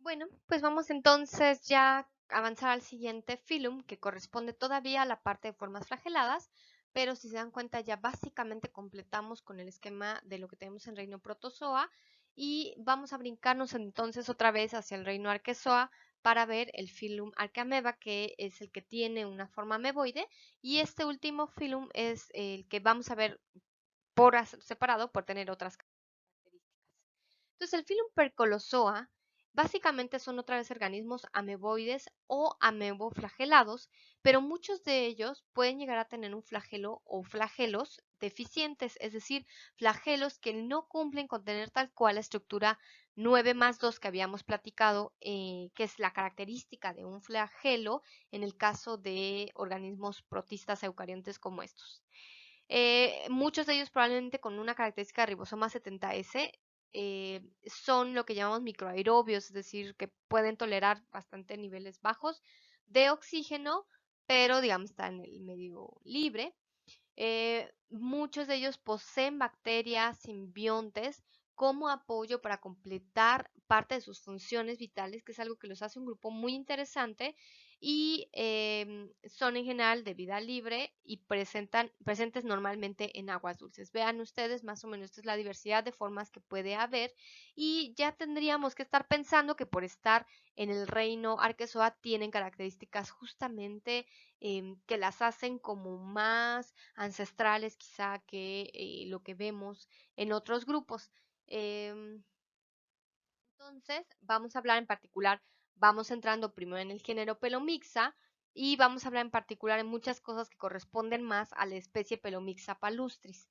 Bueno, pues vamos entonces ya a avanzar al siguiente filum, que corresponde todavía a la parte de formas flageladas, pero si se dan cuenta ya básicamente completamos con el esquema de lo que tenemos en reino protozoa y vamos a brincarnos entonces otra vez hacia el reino arquezoa para ver el filum Arqueameba, que es el que tiene una forma ameboide, y este último filum es el que vamos a ver por separado por tener otras características. Entonces, el Phylum Percolozoa básicamente son otra vez organismos ameboides o ameboflagelados, pero muchos de ellos pueden llegar a tener un flagelo o flagelos deficientes, es decir, flagelos que no cumplen con tener tal cual la estructura 9+2 que habíamos platicado, que es la característica de un flagelo en el caso de organismos protistas eucariontes como estos. Muchos de ellos probablemente con una característica de ribosoma 70S son lo que llamamos microaerobios, es decir, que pueden tolerar bastante niveles bajos de oxígeno, pero digamos están en el medio libre. Muchos de ellos poseen bacterias simbiontes como apoyo para completar parte de sus funciones vitales, que es algo que los hace un grupo muy interesante y son en general de vida libre y presentes normalmente en aguas dulces. Vean ustedes, más o menos, esta es la diversidad de formas que puede haber y ya tendríamos que estar pensando que por estar en el reino Arquezoa tienen características justamente que las hacen como más ancestrales quizá que lo que vemos en otros grupos. Em, entonces, vamos a hablar en particular, vamos entrando primero en el género Pelomixa y vamos a hablar en particular en muchas cosas que corresponden más a la especie Pelomixa palustris,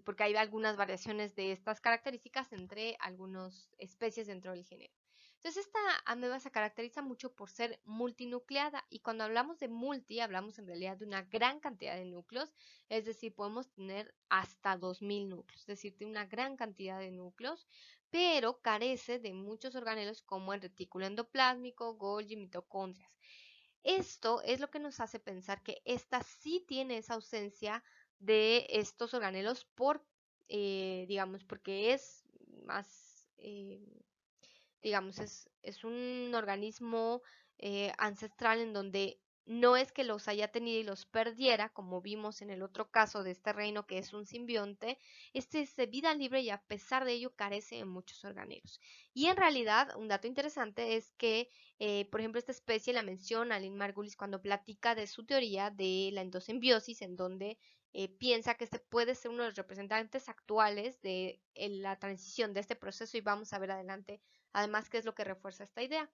porque hay algunas variaciones de estas características entre algunas especies dentro del género. Entonces, esta ameba se caracteriza mucho por ser multinucleada y cuando hablamos de multi, hablamos en realidad de una gran cantidad de núcleos, es decir, podemos tener hasta 2000 núcleos, es decir, de una gran cantidad de núcleos, pero carece de muchos organelos como el retículo endoplásmico, Golgi, mitocondrias. Esto es lo que nos hace pensar que esta sí tiene esa ausencia de estos organelos digamos, porque es más, digamos, es un organismo ancestral en donde no es que los haya tenido y los perdiera, como vimos en el otro caso de este reino que es un simbionte, este es de vida libre y a pesar de ello carece de muchos organelos. Y en realidad, un dato interesante es que, por ejemplo, esta especie la menciona Lynn Margulis cuando platica de su teoría de la endosimbiosis, en donde piensa que este puede ser uno de los representantes actuales de la transición de este proceso y vamos a ver adelante además qué es lo que refuerza esta idea.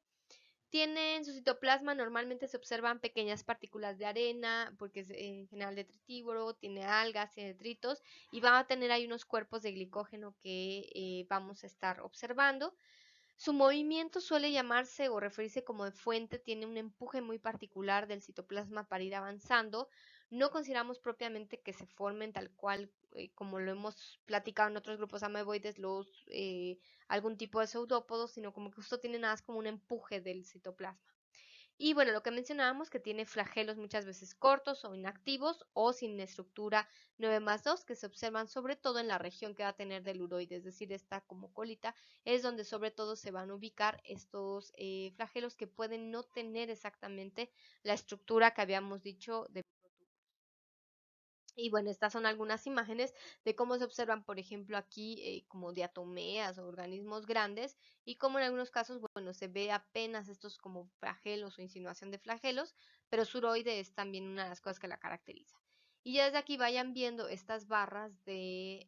Tiene en su citoplasma normalmente se observan pequeñas partículas de arena, porque es en general detritívoro, tiene algas, tiene detritos, y va a tener ahí unos cuerpos de glicógeno que vamos a estar observando. Su movimiento suele llamarse o referirse como de fuente, tiene un empuje muy particular del citoplasma para ir avanzando. No consideramos propiamente que se formen tal cual como lo hemos platicado en otros grupos ameboides, algún tipo de pseudópodos, sino como que justo tiene nada más como un empuje del citoplasma. Y bueno, lo que mencionábamos que tiene flagelos muchas veces cortos o inactivos o sin estructura 9+2 que se observan sobre todo en la región que va a tener del uroide, es decir, esta como colita, es donde sobre todo se van a ubicar estos flagelos que pueden no tener exactamente la estructura que habíamos dicho de. Y bueno, estas son algunas imágenes de cómo se observan, por ejemplo, aquí como diatomeas o organismos grandes y como en algunos casos, bueno, se ve apenas estos como flagelos o insinuación de flagelos, pero suroide es también una de las cosas que la caracteriza. Y ya desde aquí vayan viendo estas barras de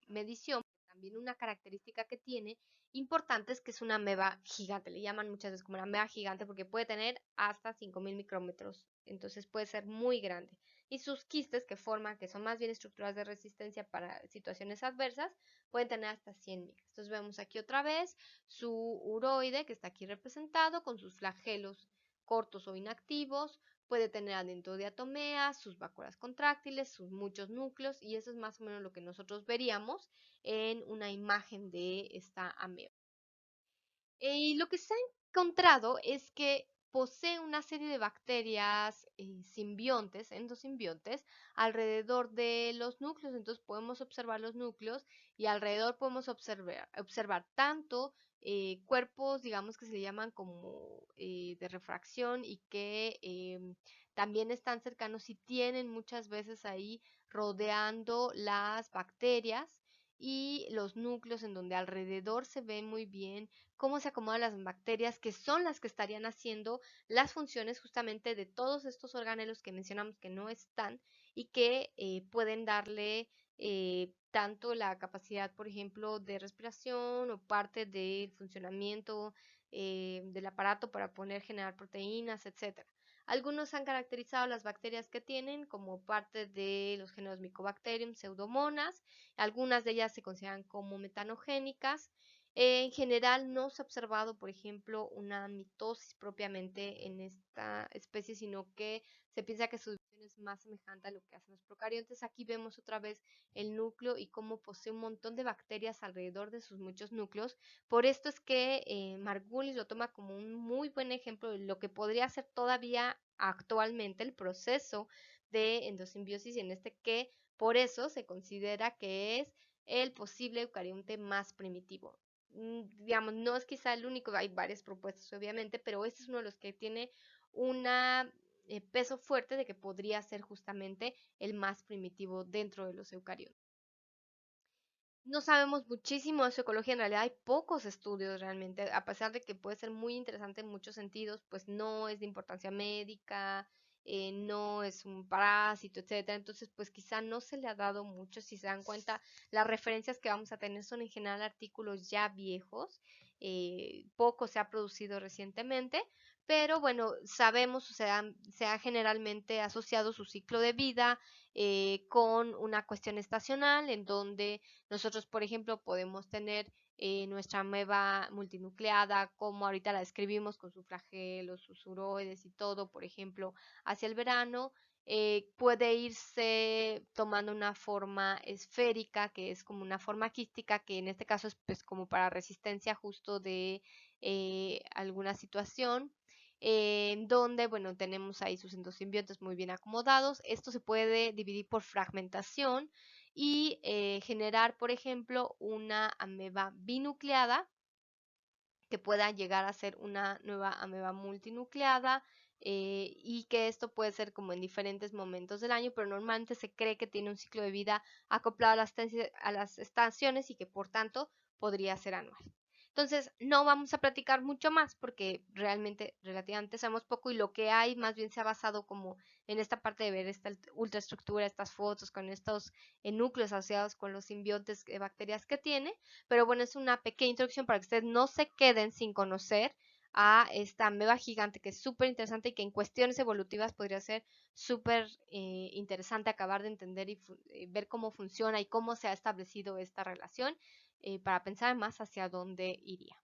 medición, también una característica que tiene importante es que es una ameba gigante, le llaman muchas veces como una ameba gigante porque puede tener hasta 5000 micrómetros, entonces puede ser muy grande y sus quistes que forman, que son más bien estructuras de resistencia para situaciones adversas, pueden tener hasta 100 micras. Entonces vemos aquí otra vez su uroide que está aquí representado con sus flagelos cortos o inactivos, puede tener adentro diatomeas, sus vacuolas contráctiles, sus muchos núcleos y eso es más o menos lo que nosotros veríamos en una imagen de esta ameba. Y lo que se ha encontrado es que posee una serie de bacterias simbiontes, endosimbiontes, alrededor de los núcleos. Entonces podemos observar los núcleos y alrededor podemos observar tanto cuerpos, digamos que se le llaman como de refracción y que también están cercanos y tienen muchas veces ahí rodeando las bacterias y los núcleos en donde alrededor se ve muy bien cómo se acomodan las bacterias, que son las que estarían haciendo las funciones justamente de todos estos organelos que mencionamos que no están y que pueden darle tanto la capacidad, por ejemplo, de respiración o parte del funcionamiento del aparato para poder generar proteínas, etcétera. Algunos han caracterizado las bacterias que tienen como parte de los géneros Mycobacterium, Pseudomonas. Algunas de ellas se consideran como metanogénicas. En general no se ha observado, por ejemplo, una mitosis propiamente en esta especie, sino que se piensa que su división es más semejante a lo que hacen los procariontes. Aquí vemos otra vez el núcleo y cómo posee un montón de bacterias alrededor de sus muchos núcleos. Por esto es que Margulis lo toma como un muy buen ejemplo de lo que podría ser todavía actualmente el proceso de endosimbiosis y en este que por eso se considera que es el posible eucarionte más primitivo. Digamos, no es quizá el único, hay varias propuestas obviamente, pero este es uno de los que tiene una peso fuerte de que podría ser justamente el más primitivo dentro de los eucariotas. No sabemos muchísimo de su ecología, en realidad hay pocos estudios realmente, a pesar de que puede ser muy interesante en muchos sentidos, pues no es de importancia médica, no es un parásito, etcétera. Entonces, pues quizá no se le ha dado mucho, si se dan cuenta, las referencias que vamos a tener son en general artículos ya viejos, poco se ha producido recientemente, pero bueno, sabemos, o sea, se ha generalmente asociado su ciclo de vida con una cuestión estacional en donde nosotros, por ejemplo, podemos tener nuestra ameba multinucleada, como ahorita la describimos con su flagelo, sus uroides y todo, por ejemplo, hacia el verano. Puede irse tomando una forma esférica, que es como una forma quística, que en este caso es pues como para resistencia justo de alguna situación en donde, bueno, tenemos ahí sus endosimbiontes muy bien acomodados. Esto se puede dividir por fragmentación y generar, por ejemplo, una ameba binucleada que pueda llegar a ser una nueva ameba multinucleada y que esto puede ser como en diferentes momentos del año, pero normalmente se cree que tiene un ciclo de vida acoplado a las estaciones y que por tanto podría ser anual. Entonces, no vamos a platicar mucho más porque realmente, relativamente sabemos poco y lo que hay más bien se ha basado como en esta parte de ver esta ultraestructura, estas fotos con estos núcleos asociados con los simbiontes de bacterias que tiene, pero bueno, es una pequeña introducción para que ustedes no se queden sin conocer a esta ameba gigante que es súper interesante y que en cuestiones evolutivas podría ser súper interesante acabar de entender y ver cómo funciona y cómo se ha establecido esta relación para pensar más hacia dónde iría.